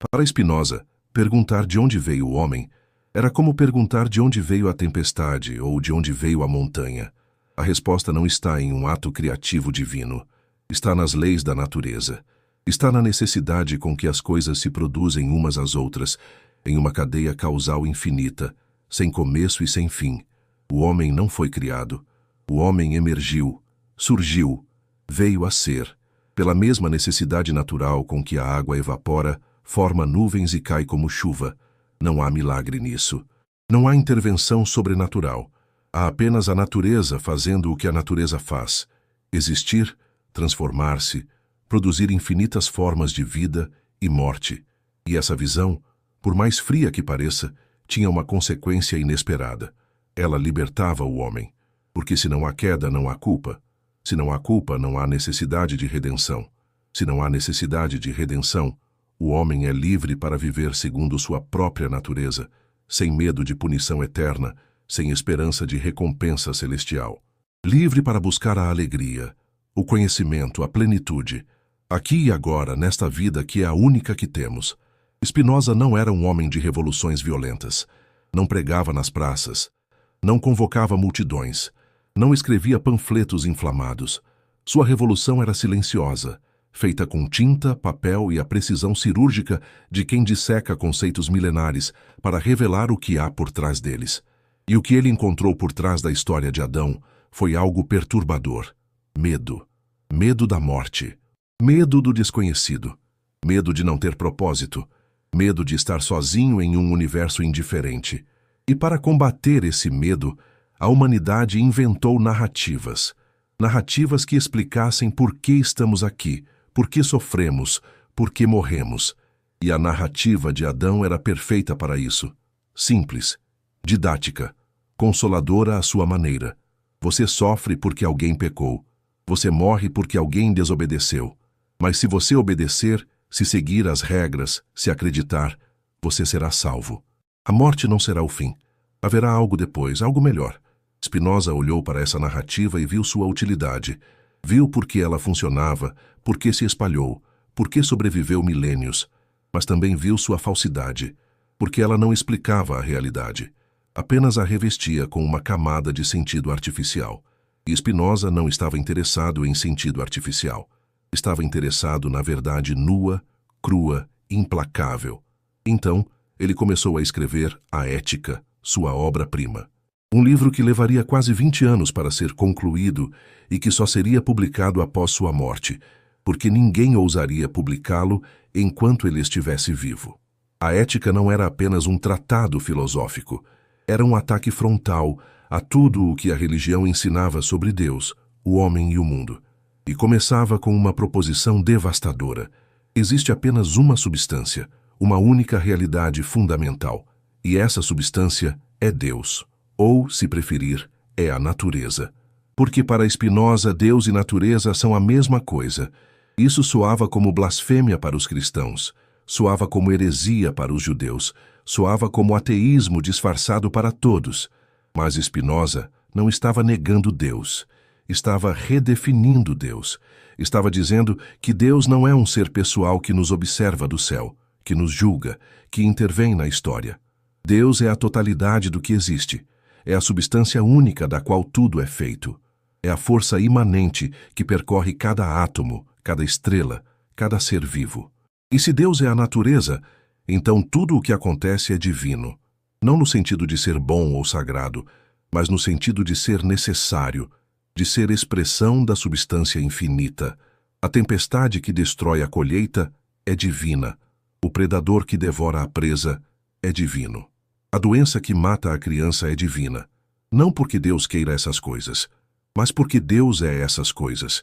Para Spinoza, perguntar de onde veio o homem era como perguntar de onde veio a tempestade ou de onde veio a montanha. A resposta não está em um ato criativo divino. Está nas leis da natureza. Está na necessidade com que as coisas se produzem umas às outras, em uma cadeia causal infinita, sem começo e sem fim. O homem não foi criado. O homem emergiu, surgiu, veio a ser. Pela mesma necessidade natural com que a água evapora, forma nuvens e cai como chuva. Não há milagre nisso. Não há intervenção sobrenatural. Há apenas a natureza fazendo o que a natureza faz: existir, transformar-se, produzir infinitas formas de vida e morte. E essa visão, por mais fria que pareça, tinha uma consequência inesperada. Ela libertava o homem, porque se não há queda, não há culpa. Se não há culpa, não há necessidade de redenção. Se não há necessidade de redenção, o homem é livre para viver segundo sua própria natureza, sem medo de punição eterna, sem esperança de recompensa celestial. Livre para buscar a alegria, o conhecimento, a plenitude, aqui e agora, nesta vida que é a única que temos. Spinoza não era um homem de revoluções violentas. Não pregava nas praças. Não convocava multidões. Não escrevia panfletos inflamados. Sua revolução era silenciosa, feita com tinta, papel e a precisão cirúrgica de quem disseca conceitos milenares para revelar o que há por trás deles. E o que ele encontrou por trás da história de Adão foi algo perturbador: medo. Medo da morte. Medo do desconhecido. Medo de não ter propósito. Medo de estar sozinho em um universo indiferente. E para combater esse medo, a humanidade inventou narrativas. Narrativas que explicassem por que estamos aqui, por que sofremos, por que morremos. E a narrativa de Adão era perfeita para isso. Simples, didática, consoladora à sua maneira. Você sofre porque alguém pecou. Você morre porque alguém desobedeceu. Mas se você obedecer, se seguir as regras, se acreditar, você será salvo. A morte não será o fim. Haverá algo depois, algo melhor. Spinoza olhou para essa narrativa e viu sua utilidade. Viu por que ela funcionava, por que se espalhou, por que sobreviveu milênios. Mas também viu sua falsidade, porque ela não explicava a realidade. Apenas a revestia com uma camada de sentido artificial. E Spinoza não estava interessado em sentido artificial. Estava interessado na verdade nua, crua, implacável. Então, ele começou a escrever A Ética, sua obra-prima. Um livro que levaria quase 20 anos para ser concluído e que só seria publicado após sua morte, porque ninguém ousaria publicá-lo enquanto ele estivesse vivo. A Ética não era apenas um tratado filosófico, era um ataque frontal a tudo o que a religião ensinava sobre Deus, o homem e o mundo. E começava com uma proposição devastadora. Existe apenas uma substância, uma única realidade fundamental, e essa substância é Deus. Ou, se preferir, é a natureza. Porque para Spinoza, Deus e natureza são a mesma coisa. Isso soava como blasfêmia para os cristãos, soava como heresia para os judeus, soava como ateísmo disfarçado para todos. Mas Spinoza não estava negando Deus, estava redefinindo Deus. Estava dizendo que Deus não é um ser pessoal que nos observa do céu, que nos julga, que intervém na história. Deus é a totalidade do que existe. É a substância única da qual tudo é feito. É a força imanente que percorre cada átomo, cada estrela, cada ser vivo. E se Deus é a natureza, então tudo o que acontece é divino. Não no sentido de ser bom ou sagrado, mas no sentido de ser necessário, de ser expressão da substância infinita. A tempestade que destrói a colheita é divina. O predador que devora a presa é divino. A doença que mata a criança é divina. Não porque Deus queira essas coisas, mas porque Deus é essas coisas.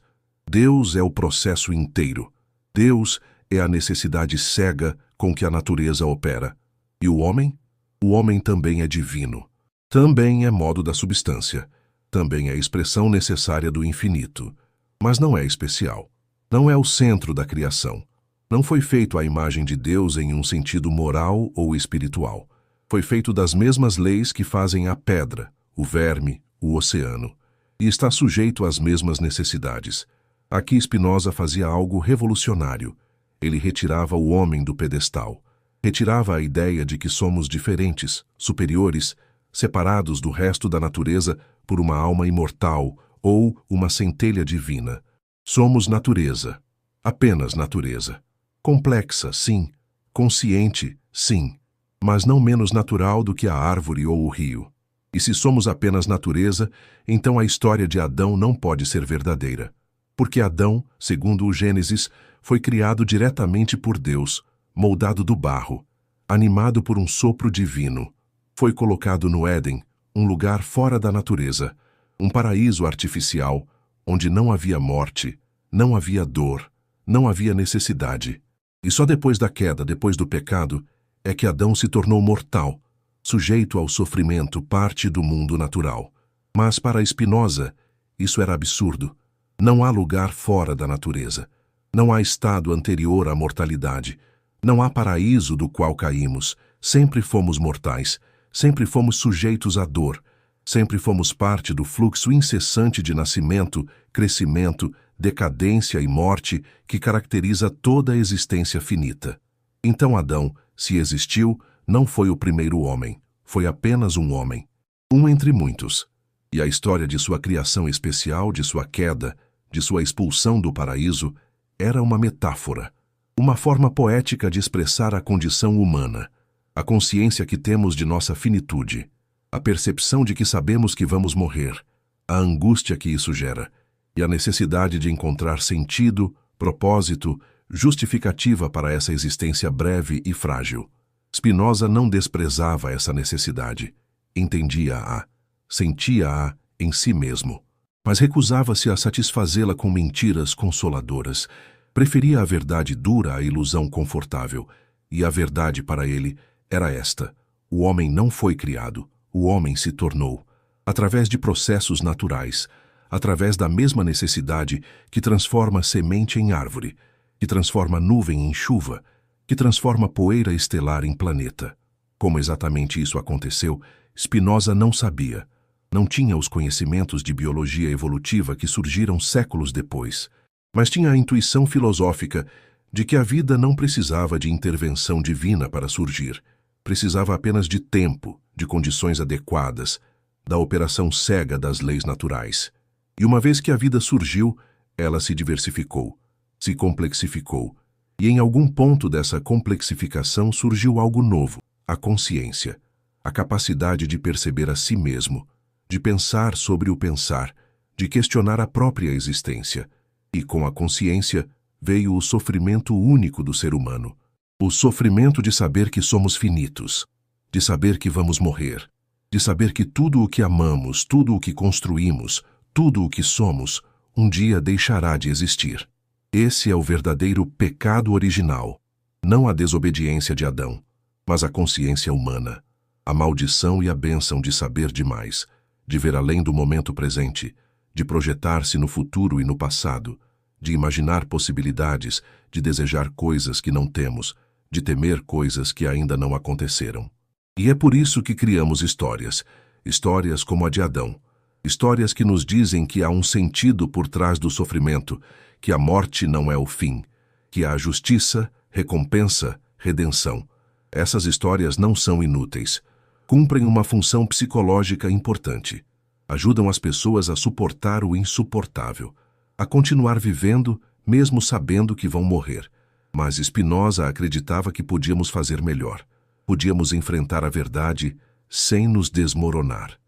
Deus é o processo inteiro. Deus é a necessidade cega com que a natureza opera. E o homem? O homem também é divino. Também é modo da substância. Também é expressão necessária do infinito. Mas não é especial. Não é o centro da criação. Não foi feito à imagem de Deus em um sentido moral ou espiritual. Foi feito das mesmas leis que fazem a pedra, o verme, o oceano, e está sujeito às mesmas necessidades. Aqui Spinoza fazia algo revolucionário. Ele retirava o homem do pedestal. Retirava a ideia de que somos diferentes, superiores, separados do resto da natureza por uma alma imortal ou uma centelha divina. Somos natureza, apenas natureza. Complexa, sim. Consciente, sim. Mas não menos natural do que a árvore ou o rio. E se somos apenas natureza, então a história de Adão não pode ser verdadeira. Porque Adão, segundo o Gênesis, foi criado diretamente por Deus, moldado do barro, animado por um sopro divino. Foi colocado no Éden, um lugar fora da natureza, um paraíso artificial, onde não havia morte, não havia dor, não havia necessidade. E só depois da queda, depois do pecado, é que Adão se tornou mortal, sujeito ao sofrimento, parte do mundo natural. Mas para Spinoza, isso era absurdo. Não há lugar fora da natureza. Não há estado anterior à mortalidade. Não há paraíso do qual caímos. Sempre fomos mortais. Sempre fomos sujeitos à dor. Sempre fomos parte do fluxo incessante de nascimento, crescimento, decadência e morte que caracteriza toda a existência finita. Então Adão, se existiu, não foi o primeiro homem. Foi apenas um homem. Um entre muitos. E a história de sua criação especial, de sua queda, de sua expulsão do paraíso, era uma metáfora, uma forma poética de expressar a condição humana, a consciência que temos de nossa finitude, a percepção de que sabemos que vamos morrer, a angústia que isso gera, e a necessidade de encontrar sentido, propósito, justificativa para essa existência breve e frágil. Spinoza não desprezava essa necessidade, entendia-a, sentia-a em si mesmo, mas recusava-se a satisfazê-la com mentiras consoladoras. Preferia a verdade dura à ilusão confortável, e a verdade para ele era esta: o homem não foi criado, o homem se tornou, através de processos naturais, através da mesma necessidade que transforma semente em árvore, que transforma nuvem em chuva, que transforma poeira estelar em planeta. Como exatamente isso aconteceu, Spinoza não sabia. Não tinha os conhecimentos de biologia evolutiva que surgiram séculos depois, mas tinha a intuição filosófica de que a vida não precisava de intervenção divina para surgir. Precisava apenas de tempo, de condições adequadas, da operação cega das leis naturais. E uma vez que a vida surgiu, ela se diversificou, se complexificou, e em algum ponto dessa complexificação surgiu algo novo, a consciência, a capacidade de perceber a si mesmo, de pensar sobre o pensar, de questionar a própria existência. E com a consciência veio o sofrimento único do ser humano. O sofrimento de saber que somos finitos, de saber que vamos morrer, de saber que tudo o que amamos, tudo o que construímos, tudo o que somos, um dia deixará de existir. Esse é o verdadeiro pecado original, não a desobediência de Adão, mas a consciência humana, a maldição e a bênção de saber demais, de ver além do momento presente, de projetar-se no futuro e no passado, de imaginar possibilidades, de desejar coisas que não temos, de temer coisas que ainda não aconteceram. E é por isso que criamos histórias, histórias como a de Adão, histórias que nos dizem que há um sentido por trás do sofrimento, que a morte não é o fim, que há justiça, recompensa, redenção. Essas histórias não são inúteis. Cumprem uma função psicológica importante. Ajudam as pessoas a suportar o insuportável, a continuar vivendo, mesmo sabendo que vão morrer. Mas Spinoza acreditava que podíamos fazer melhor. Podíamos enfrentar a verdade sem nos desmoronar.